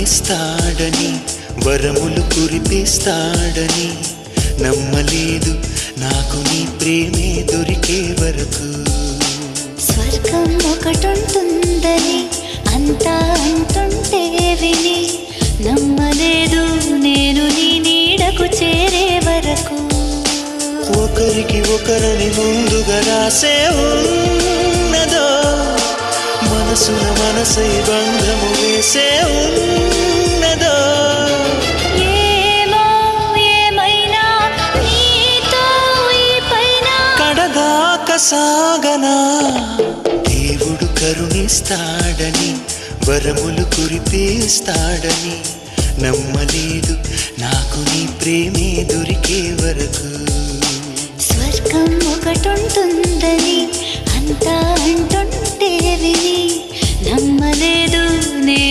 కరుణిస్తాడని వరములు కురిపిస్తాడని నమ్మలేదు నాకు నీ ప్రేమే దొరికే వరకు. స్వర్గం ఒకటుంటుందని అంతా అంటుంటే విని నమ్మలేదు నేను నీ నీడకు చేరే వరకు. ఒకరికి ఒకరని ముందుగా రాసే ఉన్నదో మనసున మనసై బంధము వేసే ఉన్నదో. ఏమో ఏమైనా నీతో ఈ పైన కడదాకా సాగనా దేవుడు కరుణిస్తాడని వరములు కురిపిస్తాడని నమ్మలేదు నాకు నీ ప్రేమే దొరికే వరకు. స్వర్గం ఒకటుంటుందని అంతా అంటుంటే విని నమ్మలేదు నేను